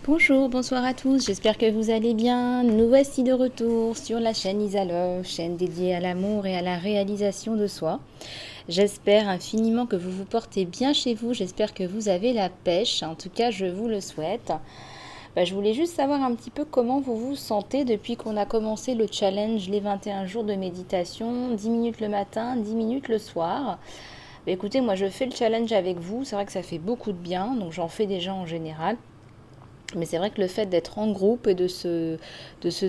Bonjour, bonsoir à tous, j'espère que vous allez bien. Nous voici de retour sur la chaîne Isa Love, chaîne dédiée à l'amour et à la réalisation de soi. J'espère infiniment que vous vous portez bien chez vous, j'espère que vous avez la pêche, en tout cas je vous le souhaite. Je voulais juste savoir un petit peu comment vous vous sentez depuis qu'on a commencé le challenge les 21 jours de méditation, 10 minutes le matin, 10 minutes le soir. Écoutez, moi je fais le challenge avec vous, c'est vrai que ça fait beaucoup de bien, donc j'en fais déjà en général. Mais c'est vrai que le fait d'être en groupe et de se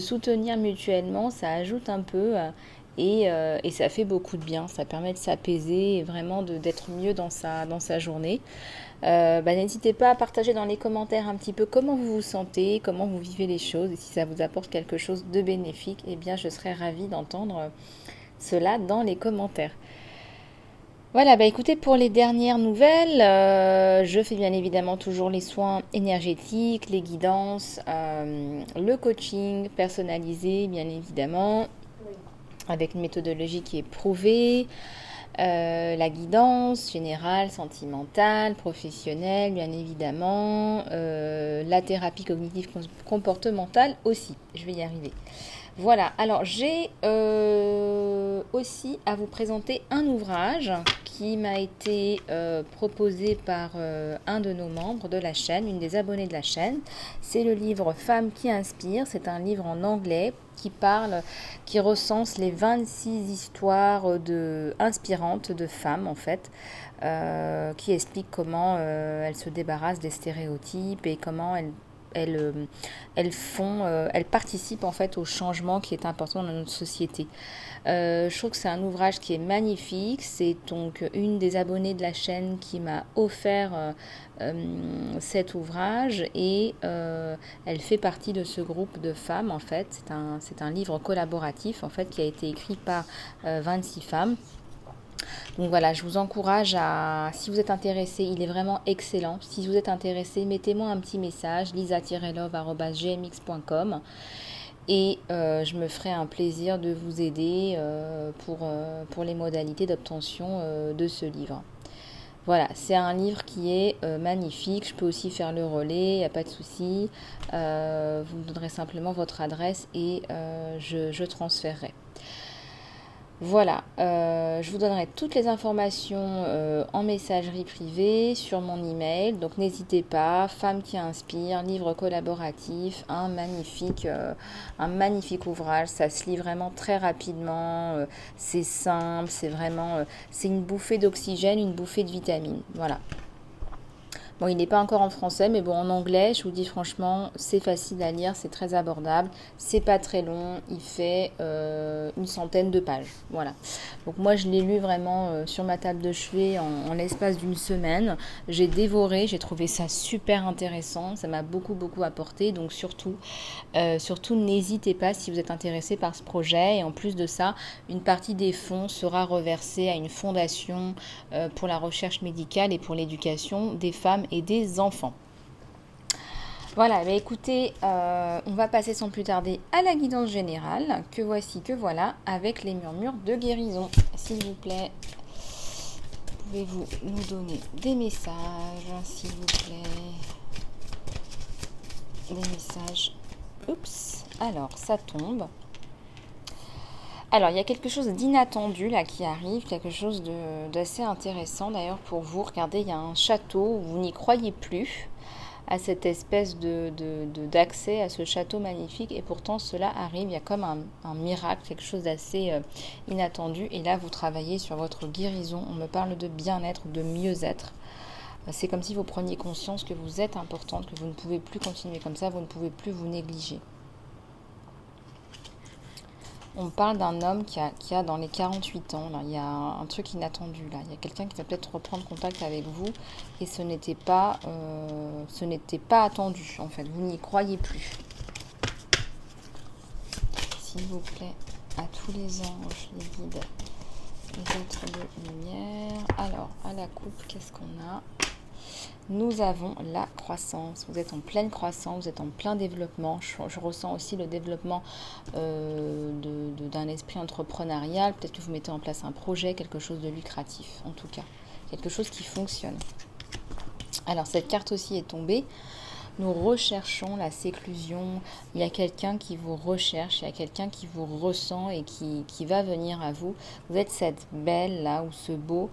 soutenir mutuellement, ça ajoute un peu et ça fait beaucoup de bien. Ça permet de s'apaiser et vraiment d'être mieux dans sa journée. N'hésitez pas à partager dans les commentaires un petit peu comment vous vous sentez, comment vous vivez les choses et si ça vous apporte quelque chose de bénéfique, eh bien je serais ravie d'entendre cela dans les commentaires. Voilà, écoutez, pour les dernières nouvelles, je fais bien évidemment toujours les soins énergétiques, les guidances, le coaching personnalisé, bien évidemment, avec une méthodologie qui est prouvée, la guidance générale, sentimentale, professionnelle, bien évidemment, la thérapie cognitive comportementale aussi, je vais y arriver. Voilà, alors j'ai aussi à vous présenter un ouvrage qui m'a été proposé par un de nos membres de la chaîne, une des abonnées de la chaîne. C'est le livre Femmes qui inspirent. C'est un livre en anglais qui recense les 26 histoires inspirantes de femmes en fait, qui expliquent comment elles se débarrassent des stéréotypes et comment elles participent en fait au changement qui est important dans notre société. Je trouve que c'est un ouvrage qui est magnifique. C'est donc une des abonnées de la chaîne qui m'a offert cet ouvrage et elle fait partie de ce groupe de femmes en fait. C'est un livre collaboratif en fait qui a été écrit par 26 femmes. Donc voilà, je vous encourage si vous êtes intéressé, il est vraiment excellent. Si vous êtes intéressé, mettez-moi un petit message, lisa-love@gmx.com et je me ferai un plaisir de vous aider pour les modalités d'obtention de ce livre. Voilà, c'est un livre qui est magnifique. Je peux aussi faire le relais, il n'y a pas de souci. Vous me donnerez simplement votre adresse et je transférerai. Voilà, je vous donnerai toutes les informations en messagerie privée sur mon email. Donc n'hésitez pas, Femmes qui inspirent, livre collaboratif, un magnifique ouvrage. Ça se lit vraiment très rapidement, c'est simple, c'est une bouffée d'oxygène, une bouffée de vitamines. Voilà. Bon, il n'est pas encore en français, mais bon, en anglais, je vous dis franchement, c'est facile à lire, c'est très abordable, c'est pas très long, il fait une centaine de pages. Voilà. Donc moi, je l'ai lu vraiment sur ma table de chevet en l'espace d'une semaine. J'ai dévoré, j'ai trouvé ça super intéressant, ça m'a beaucoup apporté. Donc surtout, n'hésitez pas si vous êtes intéressé par ce projet. Et en plus de ça, une partie des fonds sera reversée à une fondation pour la recherche médicale et pour l'éducation des femmes et des enfants. Voilà, écoutez, on va passer sans plus tarder à la guidance générale, que voici, que voilà, avec les murmures de guérison. S'il vous plaît, pouvez-vous nous donner des messages, s'il vous plaît? Des messages. Oups, alors ça tombe. Alors, il y a quelque chose d'inattendu là qui arrive, quelque chose d'assez intéressant d'ailleurs pour vous. Regardez, il y a un château où vous n'y croyez plus à cette espèce d'accès à ce château magnifique et pourtant cela arrive, il y a comme un miracle, quelque chose d'assez inattendu et là vous travaillez sur votre guérison, on me parle de bien-être, de mieux-être. C'est comme si vous preniez conscience que vous êtes importante, que vous ne pouvez plus continuer comme ça, vous ne pouvez plus vous négliger. On parle d'un homme qui a dans les 48 ans. Là. Il y a un truc inattendu. Là. Il y a quelqu'un qui va peut-être reprendre contact avec vous et ce n'était pas attendu en fait. Vous n'y croyez plus. S'il vous plaît, à tous les anges, les guides, les êtres de lumière. Alors, à la coupe, qu'est-ce qu'on a ? Nous avons la croissance. Vous êtes en pleine croissance, vous êtes en plein développement. Je ressens aussi le développement d'un esprit entrepreneurial. Peut-être que vous mettez en place un projet, quelque chose de lucratif, en tout cas. Quelque chose qui fonctionne. Alors, cette carte aussi est tombée. Nous recherchons la séclusion. Il y a quelqu'un qui vous recherche, il y a quelqu'un qui vous ressent et qui va venir à vous. Vous êtes cette belle là ou ce beau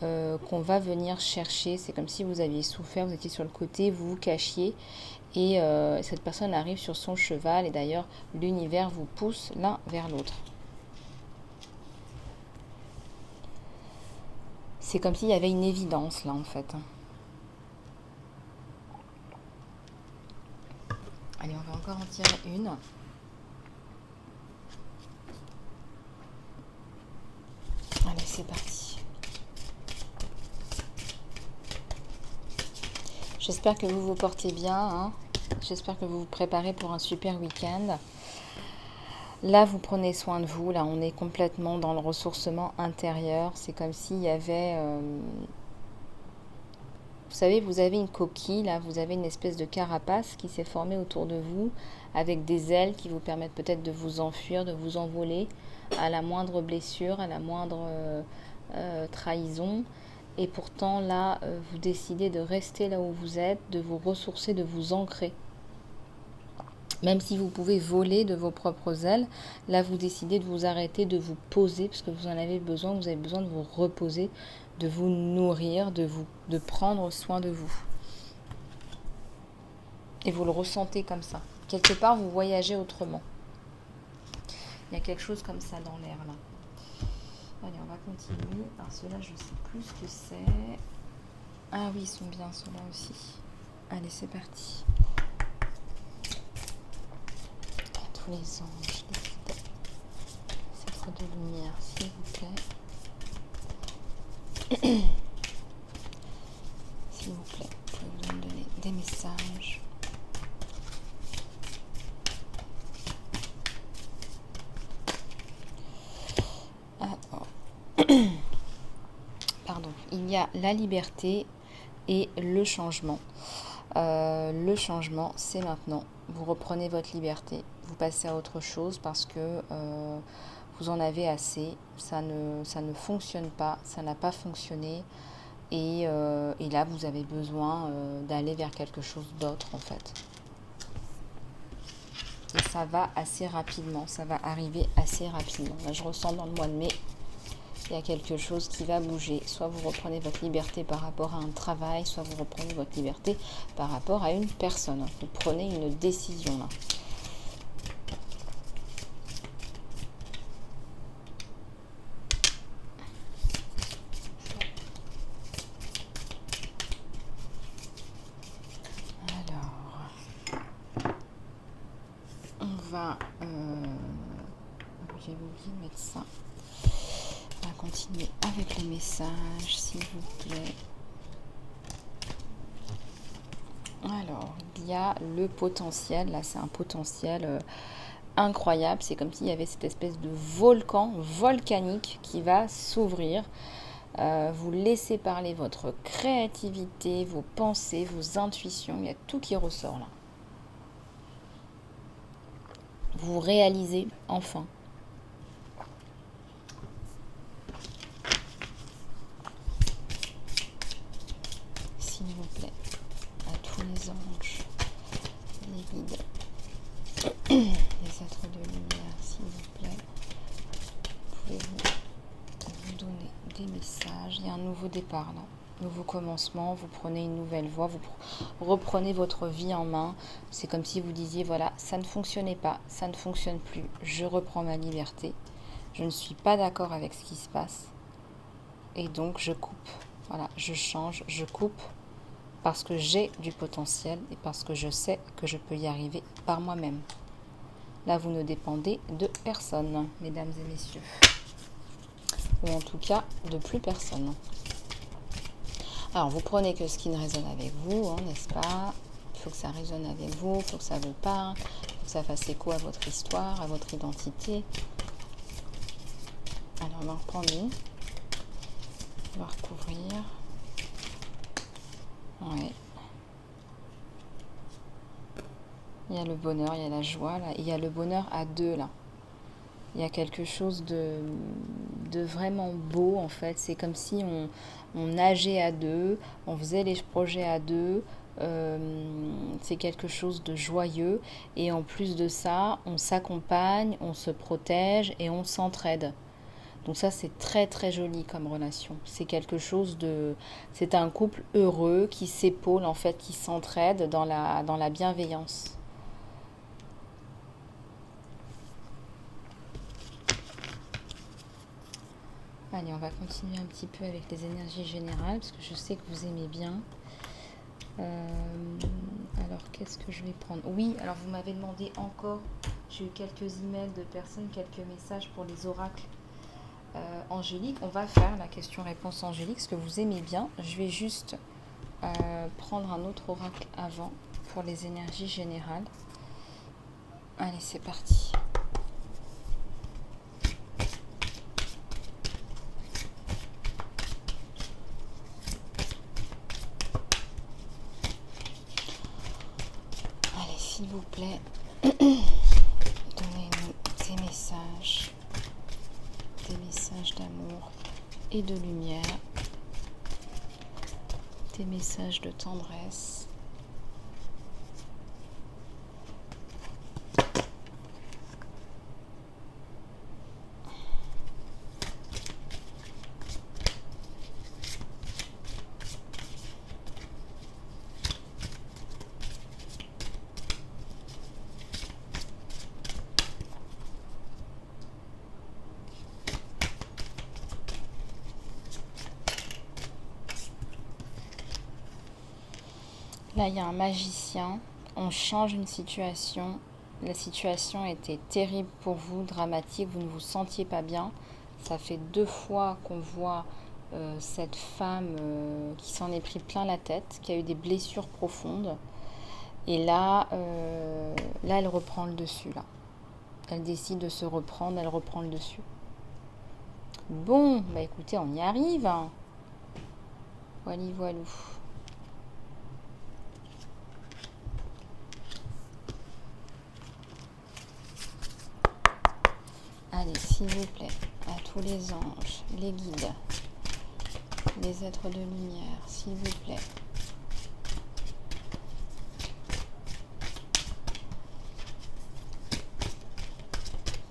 qu'on va venir chercher. C'est comme si vous aviez souffert, vous étiez sur le côté, vous vous cachiez. Et cette personne arrive sur son cheval et d'ailleurs l'univers vous pousse l'un vers l'autre. C'est comme s'il y avait une évidence là en fait. Allez, on va encore en tirer une. Allez, c'est parti. J'espère que vous vous portez bien. Hein. J'espère que vous vous préparez pour un super week-end. Là, vous prenez soin de vous. Là, on est complètement dans le ressourcement intérieur. C'est comme s'il y avait... vous savez, vous avez une coquille, là, vous avez une espèce de carapace qui s'est formée autour de vous, avec des ailes qui vous permettent peut-être de vous enfuir, de vous envoler à la moindre blessure, à la moindre trahison. Et pourtant, là, vous décidez de rester là où vous êtes, de vous ressourcer, de vous ancrer. Même si vous pouvez voler de vos propres ailes, là, vous décidez de vous arrêter, de vous poser, parce que vous en avez besoin, vous avez besoin de vous reposer, de vous nourrir, de prendre soin de vous. Et vous le ressentez comme ça. Quelque part, vous voyagez autrement. Il y a quelque chose comme ça dans l'air, là. Allez, on va continuer. Alors, ceux-là, je ne sais plus ce que c'est. Ah oui, ils sont bien, ceux-là aussi. Allez, c'est parti. Tous les anges, les guides, les êtres de lumière, s'il vous plaît. S'il vous plaît, vous pouvez me donner des messages. Alors, pardon, il y a la liberté et le changement. Le changement, c'est maintenant. Vous reprenez votre liberté, vous passez à autre chose parce que vous en avez assez. Ça ne fonctionne pas, ça n'a pas fonctionné. Et là, vous avez besoin d'aller vers quelque chose d'autre, en fait. Et ça va assez rapidement, ça va arriver assez rapidement. Là, je ressens dans le mois de mai, il y a quelque chose qui va bouger. Soit vous reprenez votre liberté par rapport à un travail, soit vous reprenez votre liberté par rapport à une personne. Vous prenez une décision, là. J'avais oublié de mettre ça. On va continuer avec les messages, s'il vous plaît. Alors, il y a le potentiel. Là, c'est un potentiel incroyable. C'est comme s'il y avait cette espèce de volcan volcanique qui va s'ouvrir. Vous laissez parler votre créativité, vos pensées, vos intuitions. Il y a tout qui ressort là. Vous réalisez enfin. S'il vous plaît, à tous les anges, les guides, les êtres de lumière, s'il vous plaît, pouvez-vous vous donner des messages. Il y a un nouveau départ là. Nouveau commencement, vous prenez une nouvelle voie, vous reprenez votre vie en main. C'est comme si vous disiez, voilà, ça ne fonctionnait pas, ça ne fonctionne plus, je reprends ma liberté, je ne suis pas d'accord avec ce qui se passe, et donc je coupe, voilà, je change, je coupe, parce que j'ai du potentiel, et parce que je sais que je peux y arriver par moi-même. Là, vous ne dépendez de personne, mesdames et messieurs, ou en tout cas, de plus personne. Alors, vous prenez que ce qui ne résonne avec vous, hein, n'est-ce pas? Il faut que ça résonne avec vous, il faut que ça vous parle, il faut que ça fasse écho à votre histoire, à votre identité. Alors, on va en reprendre une. On va recouvrir. Ouais. Il y a le bonheur, il y a la joie, là. Il y a le bonheur à deux, là. Il y a quelque chose de vraiment beau, en fait. C'est comme si on nageait à deux, on faisait les projets à deux, C'est quelque chose de joyeux. Et en plus de ça, on s'accompagne, on se protège et on s'entraide. Donc ça, c'est très très joli comme relation. C'est quelque chose de... C'est un couple heureux qui s'épaule, en fait, qui s'entraide dans la bienveillance. Allez, on va continuer un petit peu avec les énergies générales, parce que je sais que vous aimez bien. Alors, qu'est-ce que je vais prendre? Oui, alors vous m'avez demandé encore, j'ai eu quelques emails de personnes, quelques messages pour les oracles angéliques. On va faire la question-réponse angélique, ce que vous aimez bien. Je vais juste prendre un autre oracle avant pour les énergies générales. Allez, c'est parti. Allez, s'il vous plaît, donnez-nous des messages d'amour et de lumière, des messages de tendresse. Là, il y a un magicien. On change une situation. La situation était terrible pour vous, dramatique. Vous ne vous sentiez pas bien. Ça fait 2 fois qu'on voit cette femme qui s'en est pris plein la tête, qui a eu des blessures profondes. Et là, elle reprend le dessus. Là, elle décide de se reprendre. Elle reprend le dessus. Bon, bah écoutez, on y arrive. Voilà, voilou. Allez, s'il vous plaît, à tous les anges, les guides, les êtres de lumière, s'il vous plaît.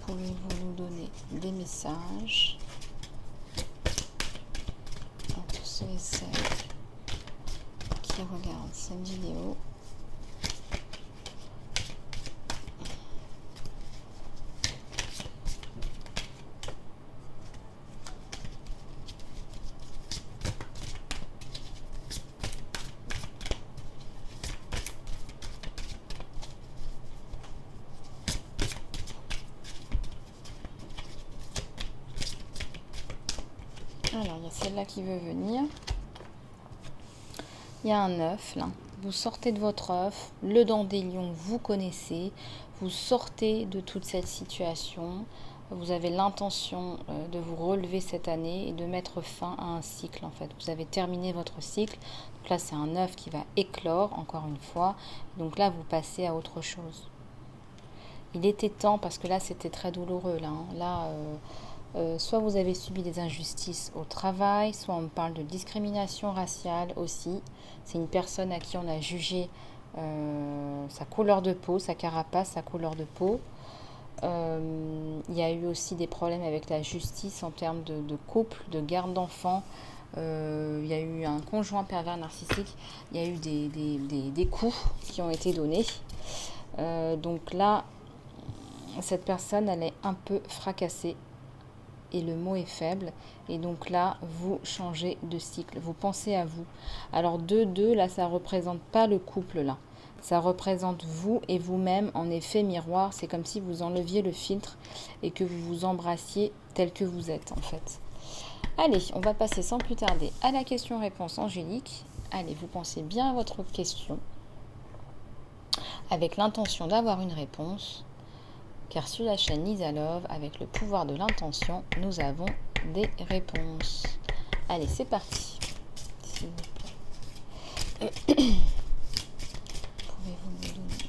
Pouvez-vous nous donner des messages à tous ceux et celles qui regardent cette vidéo? Alors, il y a celle-là qui veut venir. Il y a un œuf, là. Vous sortez de votre œuf. Le dandelion, vous connaissez. Vous sortez de toute cette situation. Vous avez l'intention de vous relever cette année et de mettre fin à un cycle, en fait. Vous avez terminé votre cycle. Donc là, c'est un œuf qui va éclore, encore une fois. Donc là, vous passez à autre chose. Il était temps, parce que là, c'était très douloureux, là. Là... soit vous avez subi des injustices au travail, soit on parle de discrimination raciale aussi. C'est une personne à qui on a jugé sa couleur de peau, sa carapace, sa couleur de peau. Il y a eu aussi des problèmes avec la justice en termes de couple, de garde d'enfants. Il y a eu un conjoint pervers narcissique. Il y a eu des coups qui ont été donnés. Donc là, cette personne, elle est un peu fracassée. Et le mot est faible. Et donc là, vous changez de cycle. Vous pensez à vous. Alors 2-2, là, ça ne représente pas le couple, là. Ça représente vous et vous-même en effet miroir. C'est comme si vous enleviez le filtre et que vous vous embrassiez tel que vous êtes, en fait. Allez, on va passer sans plus tarder à la question-réponse angélique. Allez, vous pensez bien à votre question avec l'intention d'avoir une réponse. Car sur la chaîne Lisa Love, avec le pouvoir de l'intention, nous avons des réponses. Allez, c'est parti. S'il vous plaît. Pouvez-vous me donner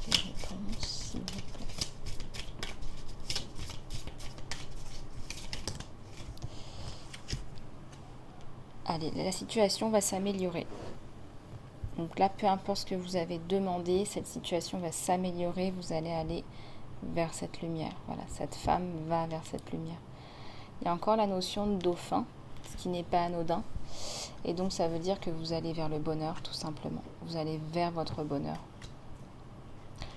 des réponses, s'il vous plaît? allez, la situation va s'améliorer. Donc là, peu importe ce que vous avez demandé, cette situation va s'améliorer. Vous allez aller vers cette lumière. Voilà, cette femme va vers cette lumière. Il y a encore la notion de dauphin, ce qui n'est pas anodin. Et donc ça veut dire que vous allez vers le bonheur, tout simplement. Vous allez vers votre bonheur.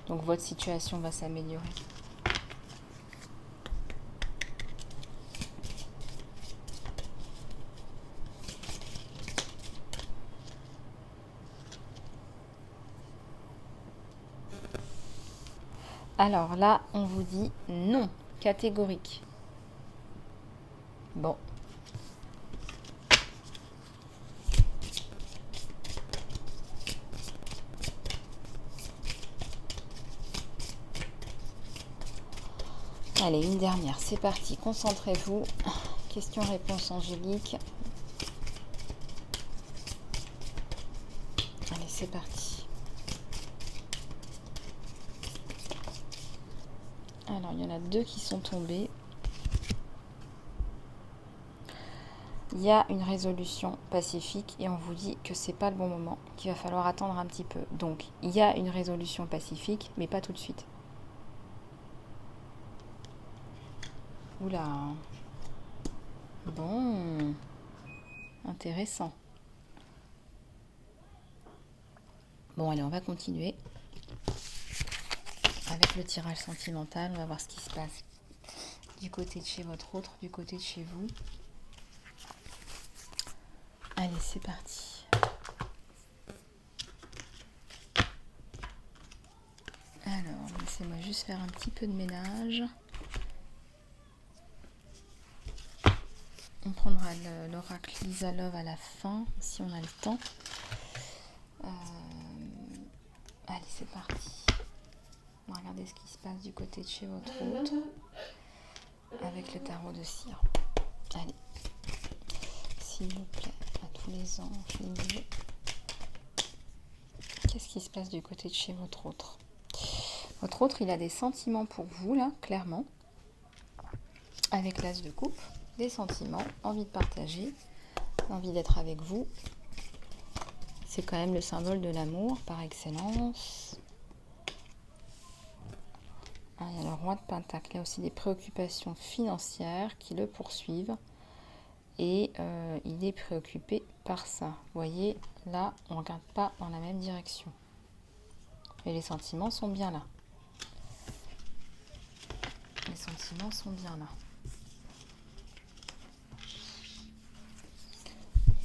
Donc votre situation va s'améliorer. Alors là, on vous dit non, catégorique. Bon. Allez, une dernière, c'est parti, concentrez-vous. Question-réponse angélique. Allez, c'est parti. Alors, il y en a 2 qui sont tombés. Il y a une résolution pacifique et on vous dit que c'est pas le bon moment, qu'il va falloir attendre un petit peu. Donc, il y a une résolution pacifique, mais pas tout de suite. Oula. Bon. Intéressant. Bon, allez, on va continuer avec le tirage sentimental. On va voir ce qui se passe du côté de chez votre autre, du côté de chez vous. Allez, c'est parti. Alors, laissez-moi juste faire un petit peu de ménage. On prendra l'oracle Lisa Love à la fin, si on a le temps. Allez, c'est parti. On va regarder ce qui se passe du côté de chez votre autre avec le tarot de cire. Allez, s'il vous plaît, à tous les anges, les dieux. Qu'est-ce qui se passe du côté de chez votre autre? Votre autre, il a des sentiments pour vous, là, clairement. Avec l'as de coupe, des sentiments, envie de partager, envie d'être avec vous. C'est quand même le symbole de l'amour par excellence. Ah, il y a le roi de Pentacle. Il y a aussi des préoccupations financières qui le poursuivent. Et il est préoccupé par ça. Vous voyez, là, on ne regarde pas dans la même direction. Et les sentiments sont bien là. Les sentiments sont bien là.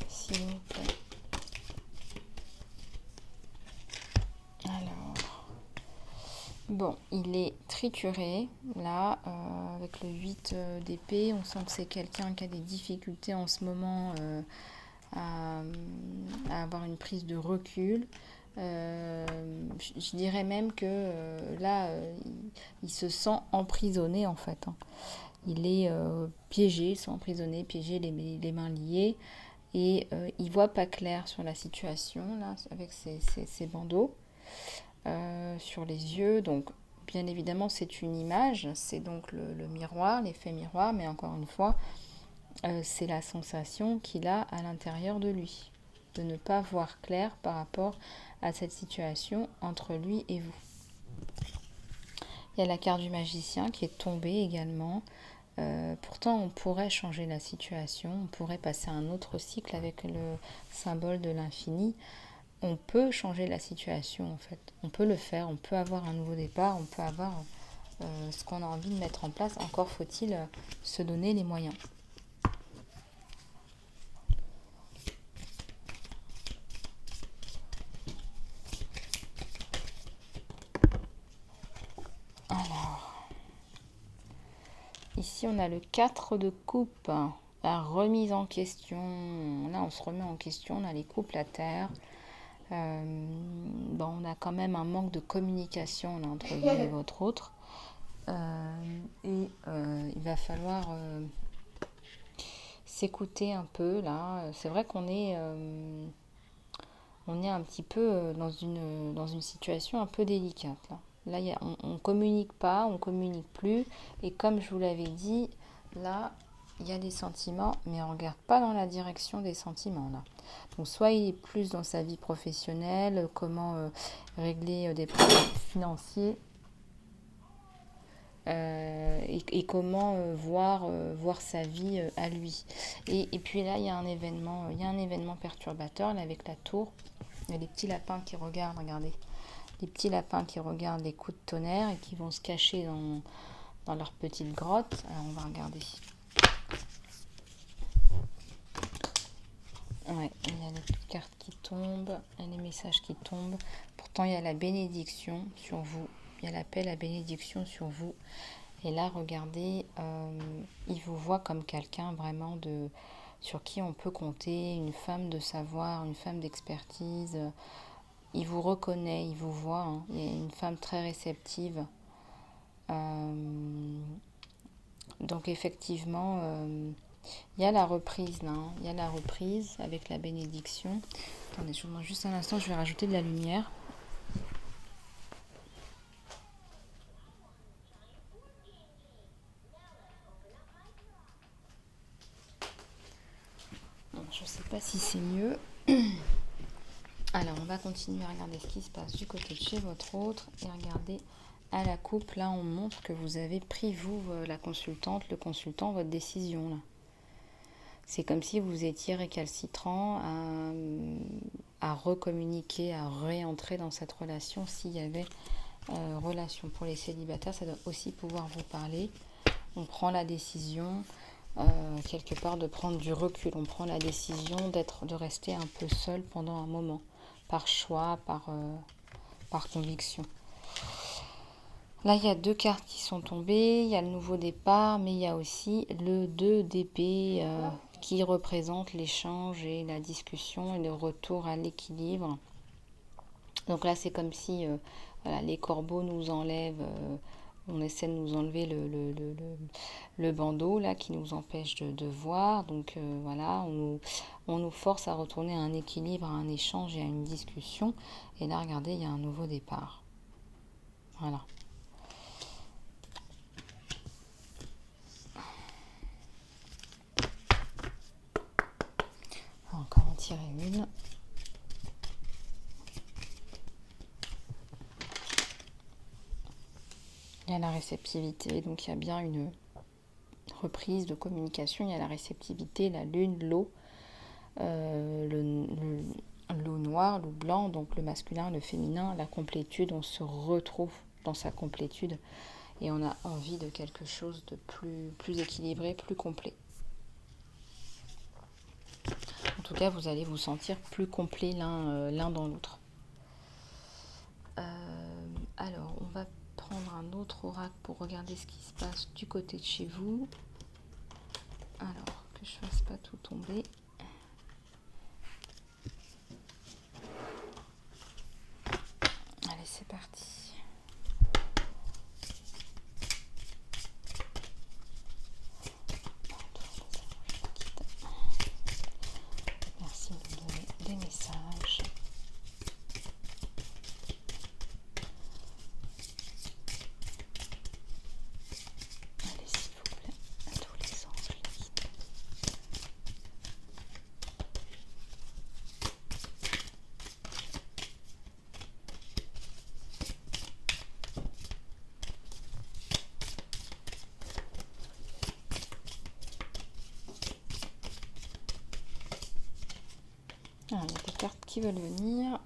S'il vous plaît. Alors, bon, il est trituré, là, avec le 8 d'épée. On sent que c'est quelqu'un qui a des difficultés en ce moment à avoir une prise de recul. Je dirais même que là, il se sent emprisonné en fait. Hein. Il est piégé, il se sent emprisonné, piégé, les mains liées. Et il voit pas clair sur la situation, là, avec ses bandeaux sur les yeux. Donc, bien évidemment, c'est une image, c'est donc le miroir, l'effet miroir, mais encore une fois, c'est la sensation qu'il a à l'intérieur de lui, de ne pas voir clair par rapport à cette situation entre lui et vous. Il y a la carte du magicien qui est tombée également. Pourtant, on pourrait changer la situation, on pourrait passer à un autre cycle avec le symbole de l'infini. On peut changer la situation en fait. On peut le faire, on peut avoir un nouveau départ, on peut avoir ce qu'on a envie de mettre en place. Encore faut-il se donner les moyens. Alors, ici on a le 4 de coupe, la remise en question. Là on se remet en question, on a les couples à terre. Bon, on a quand même un manque de communication là, entre vous et votre autre. Il va falloir s'écouter un peu là. C'est vrai qu'on est, on est un petit peu dans une situation un peu délicate là. Là, on communique pas, on communique plus. Et comme je vous l'avais dit, là, il y a des sentiments, mais on ne regarde pas dans la direction des sentiments là. Donc soit il est plus dans sa vie professionnelle, comment régler des problèmes financiers et comment voir sa vie à lui. Et puis là, il y a un événement perturbateur là, avec la tour. Il y a des petits lapins qui regardent, regardez. Des petits lapins qui regardent les coups de tonnerre et qui vont se cacher dans leur petite grotte. Alors on va regarder. Ouais, il y a les petites cartes qui tombent, il y a les messages qui tombent. Pourtant, il y a la bénédiction sur vous. Il y a l'appel à bénédiction sur vous. Et là, regardez, il vous voit comme quelqu'un vraiment sur qui on peut compter, une femme de savoir, une femme d'expertise. Il vous reconnaît, il vous voit. Hein. Il est une femme très réceptive. Donc effectivement, il y a la reprise là. Hein. Il y a la reprise avec la bénédiction. Attendez, je vous demande juste un instant, je vais rajouter de la lumière. Je ne sais pas si c'est mieux. Alors, on va continuer à regarder ce qui se passe du côté de chez votre autre et regarder à la coupe. Là, on montre que vous avez pris, vous, la consultante, le consultant, votre décision. Là. C'est comme si vous étiez récalcitrant à recommuniquer, à réentrer dans cette relation s'il y avait relation. Pour les célibataires, ça doit aussi pouvoir vous parler. On prend la décision, quelque part, de prendre du recul. On prend la décision de rester un peu seul pendant un moment, par choix, par conviction. Là, il y a 2 cartes qui sont tombées. Il y a le nouveau départ, mais il y a aussi le 2 d'épée qui représente l'échange et la discussion et le retour à l'équilibre. Donc là, c'est comme si voilà, les corbeaux nous enlèvent, on essaie de nous enlever le bandeau là qui nous empêche de voir. Donc voilà, on nous force à retourner à un équilibre, à un échange et à une discussion. Et là, regardez, il y a un nouveau départ. Voilà. On va encore en tirer une. Il y a la réceptivité, donc il y a bien une reprise de communication. Il y a la réceptivité, la lune, l'eau, l'eau noire, l'eau blanc, donc le masculin, le féminin, la complétude. On se retrouve dans sa complétude et on a envie de quelque chose de plus équilibré, plus complet. En tout cas, vous allez vous sentir plus complet l'un dans l'autre. Alors, on va prendre un autre oracle pour regarder ce qui se passe du côté de chez vous. Alors, que je ne fasse pas tout tomber. Allez, c'est parti. Merci de me donner des messages. Allez, s'il vous plaît, à tous les anges, les guides. Alors, il y a des cartes qui veulent venir.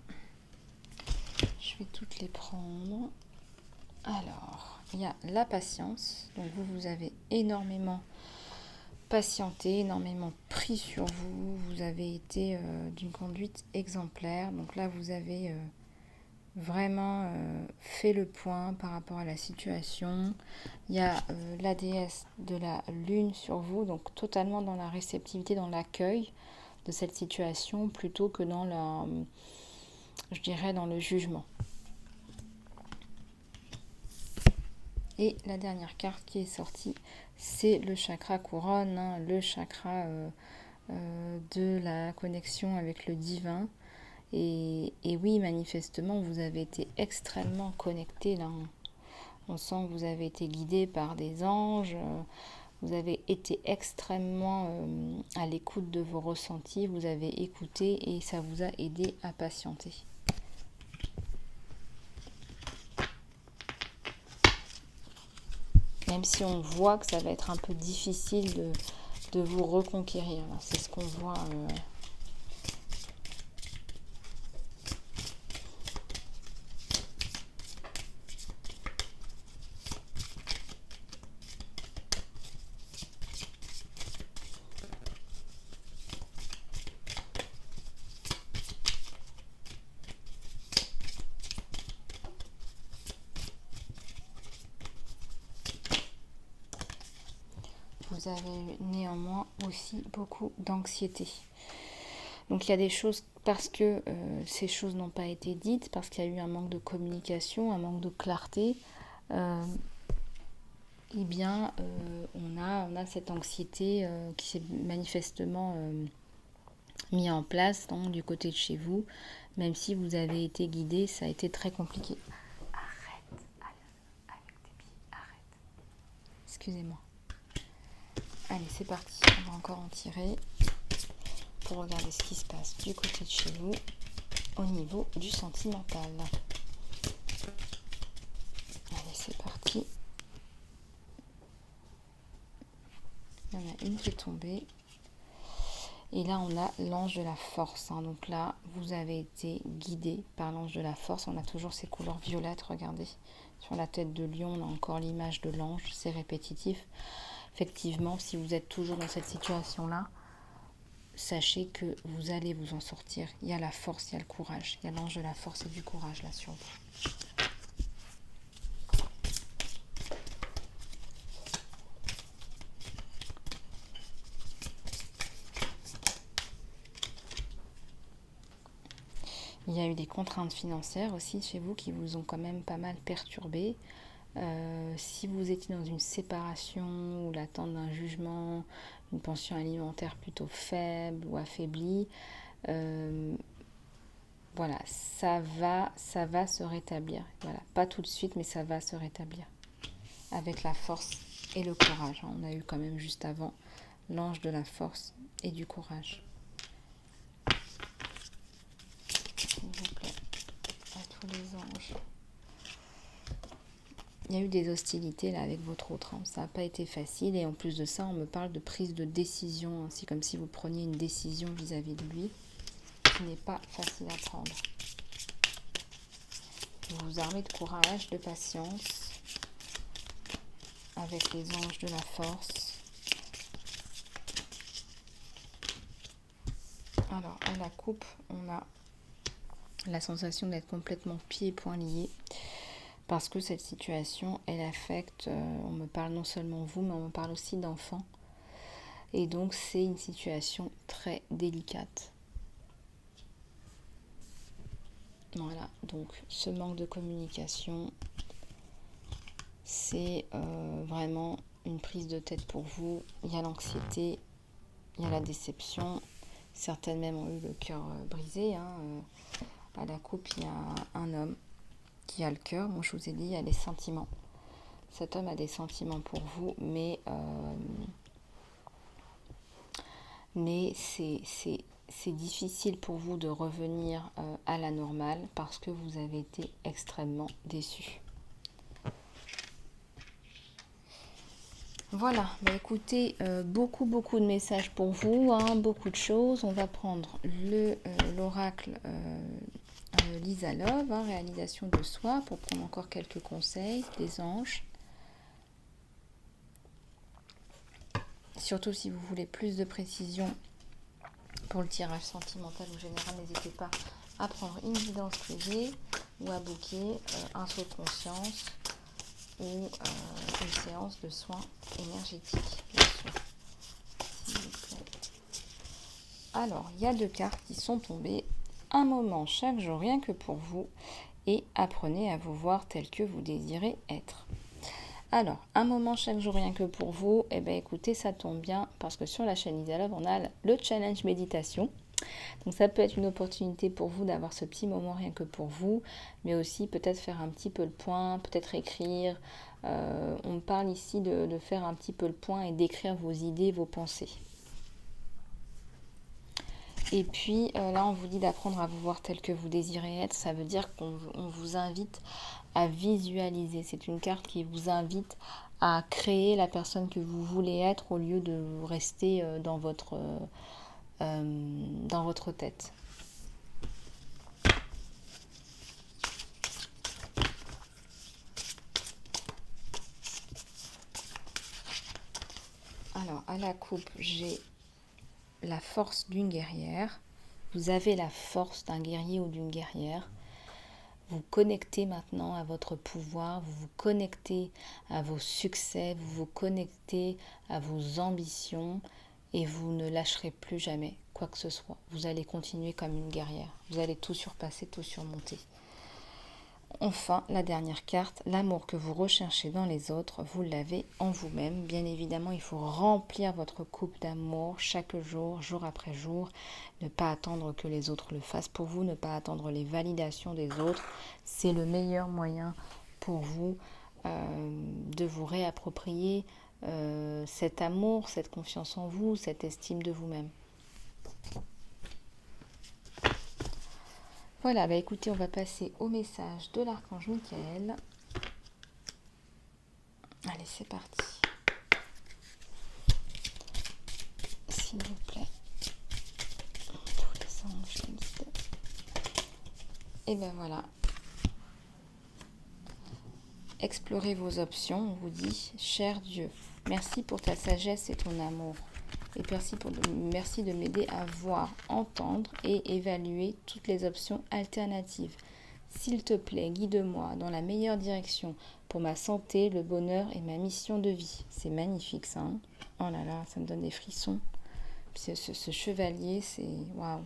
Je vais toutes les prendre. Alors, il y a la patience. Donc, vous avez énormément patienté, énormément pris sur vous. Vous avez été d'une conduite exemplaire. Donc là, vous avez vraiment fait le point par rapport à la situation. Il y a la déesse de la lune sur vous. Donc, totalement dans la réceptivité, dans l'accueil de cette situation plutôt que dans je dirais dans le jugement. Et la dernière carte qui est sortie, c'est le chakra couronne, hein, le chakra de la connexion avec le divin. Et oui, manifestement, vous avez été extrêmement connecté là. On sent que vous avez été guidé par des anges. Vous avez été extrêmement à l'écoute de vos ressentis, vous avez écouté et ça vous a aidé à patienter. Même si on voit que ça va être un peu difficile de vous reconquérir. C'est ce qu'on voit. Vous avez néanmoins aussi beaucoup d'anxiété. Donc il y a des choses, parce que ces choses n'ont pas été dites, parce qu'il y a eu un manque de communication, un manque de clarté, eh bien on a cette anxiété qui s'est manifestement mise en place du côté de chez vous. Même si vous avez été guidé, ça a été très compliqué. Arrête, avec tes pieds, arrête. Excusez-moi. Allez, c'est parti, on va encore en tirer pour regarder ce qui se passe du côté de chez vous au niveau du sentimental. Allez, c'est parti. Il y en a une qui est tombée. Et là, on a l'ange de la force. Donc là, vous avez été guidé par l'ange de la force. On a toujours ces couleurs violettes, regardez. Sur la tête de lion, on a encore l'image de l'ange. C'est répétitif. Effectivement, si vous êtes toujours dans cette situation-là, sachez que vous allez vous en sortir. Il y a la force, il y a le courage. Il y a l'ange de la force et du courage là sur vous. Il y a eu des contraintes financières aussi chez vous qui vous ont quand même pas mal perturbé. Si vous étiez dans une séparation ou l'attente d'un jugement, une pension alimentaire plutôt faible ou affaiblie, voilà, ça va se rétablir. Voilà, pas tout de suite, mais ça va se rétablir. Avec la force et le courage. On a eu quand même juste avant l'ange de la force et du courage. S'il vous plaît, à tous les anges. Il y a eu des hostilités là avec votre autre, ça n'a pas été facile et en plus de ça on me parle de prise de décision, c'est comme si vous preniez une décision vis-à-vis de lui qui n'est pas facile à prendre. Vous vous armez de courage, de patience avec les anges de la force. Alors à la coupe on a la sensation d'être complètement pieds et poings liés. Parce que cette situation, elle affecte, on me parle non seulement vous, mais on me parle aussi d'enfants. Et donc, c'est une situation très délicate. Voilà, donc ce manque de communication, c'est vraiment une prise de tête pour vous. Il y a l'anxiété, il y a la déception. Certaines même ont eu le cœur brisé. À la coupe, il y a un homme qui a le cœur. Moi, je vous ai dit, il y a les sentiments. Cet homme a des sentiments pour vous, mais c'est difficile pour vous de revenir à la normale parce que vous avez été extrêmement déçus. Voilà, écoutez, beaucoup de messages pour vous, beaucoup de choses. On va prendre l'oracle Lisa Love, réalisation de soi, pour prendre encore quelques conseils des anges. Surtout si vous voulez plus de précision pour le tirage sentimental ou général, n'hésitez pas à prendre une guidance privée ou à booker un saut de conscience ou une séance de soins énergétiques, bien sûr. S'il vous plaît. Alors, il y a 2 cartes qui sont tombées. Un moment chaque jour, rien que pour vous, et apprenez à vous voir tel que vous désirez être. Alors, un moment chaque jour, rien que pour vous, écoutez, ça tombe bien, parce que sur la chaîne Lisa Love, on a le challenge méditation. Donc ça peut être une opportunité pour vous d'avoir ce petit moment rien que pour vous, mais aussi peut-être faire un petit peu le point, peut-être écrire. On me parle ici de faire un petit peu le point et d'écrire vos idées, vos pensées. Et puis là, on vous dit d'apprendre à vous voir tel que vous désirez être. Ça veut dire qu'on vous invite à visualiser. C'est une carte qui vous invite à créer la personne que vous voulez être au lieu de rester dans votre tête. Alors, à la coupe, j'ai la force d'une guerrière. Vous avez la force d'un guerrier ou d'une guerrière. Vous connectez maintenant à votre pouvoir, vous vous connectez à vos succès, vous vous connectez à vos ambitions et vous ne lâcherez plus jamais quoi que ce soit. Vous allez continuer comme une guerrière. Vous allez tout surpasser, tout surmonter. Enfin, la dernière carte, l'amour que vous recherchez dans les autres, vous l'avez en vous-même. Bien évidemment, il faut remplir votre coupe d'amour chaque jour, jour après jour. Ne pas attendre que les autres le fassent pour vous, ne pas attendre les validations des autres. C'est le meilleur moyen pour vous de vous réapproprier cet amour, cette confiance en vous, cette estime de vous-même. Voilà, bah écoutez, on va passer au message de l'archange Michael. Allez, c'est parti. S'il vous plaît. Tous les anges qui guident. Et ben voilà. Explorez vos options, on vous dit, cher Dieu, merci pour ta sagesse et ton amour. Et merci de m'aider à voir, entendre et évaluer toutes les options alternatives. S'il te plaît, guide-moi dans la meilleure direction pour ma santé, le bonheur et ma mission de vie. C'est magnifique ça. Hein, oh là là, ça me donne des frissons. Ce chevalier, c'est waouh.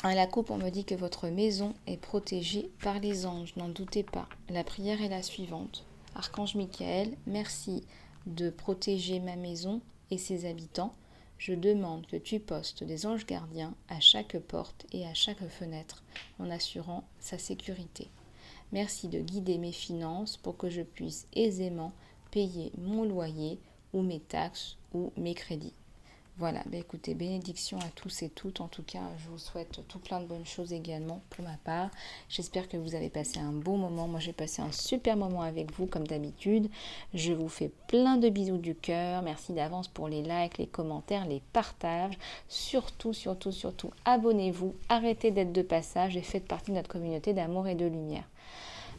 À la coupe, on me dit que votre maison est protégée par les anges, n'en doutez pas. La prière est la suivante. Archange Michael, merci de protéger ma maison et ses habitants. Je demande que tu postes des anges gardiens à chaque porte et à chaque fenêtre en assurant sa sécurité. Merci de guider mes finances pour que je puisse aisément payer mon loyer ou mes taxes ou mes crédits. Voilà, bah écoutez, bénédiction à tous et toutes. En tout cas, je vous souhaite tout plein de bonnes choses également pour ma part. J'espère que vous avez passé un bon moment. Moi, j'ai passé un super moment avec vous, comme d'habitude. Je vous fais plein de bisous du cœur. Merci d'avance pour les likes, les commentaires, les partages. Surtout, surtout, surtout, abonnez-vous. Arrêtez d'être de passage et faites partie de notre communauté d'amour et de lumière.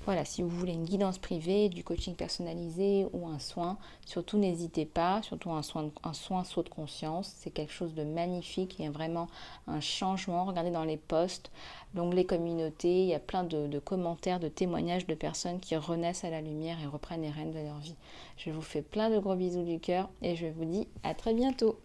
Voilà, si vous voulez une guidance privée, du coaching personnalisé ou un soin, surtout n'hésitez pas, surtout un soin saut de conscience. C'est quelque chose de magnifique, il y a vraiment un changement. Regardez dans les posts, l'onglet communauté, il y a plein de commentaires, de témoignages de personnes qui renaissent à la lumière et reprennent les rênes de leur vie. Je vous fais plein de gros bisous du cœur et je vous dis à très bientôt.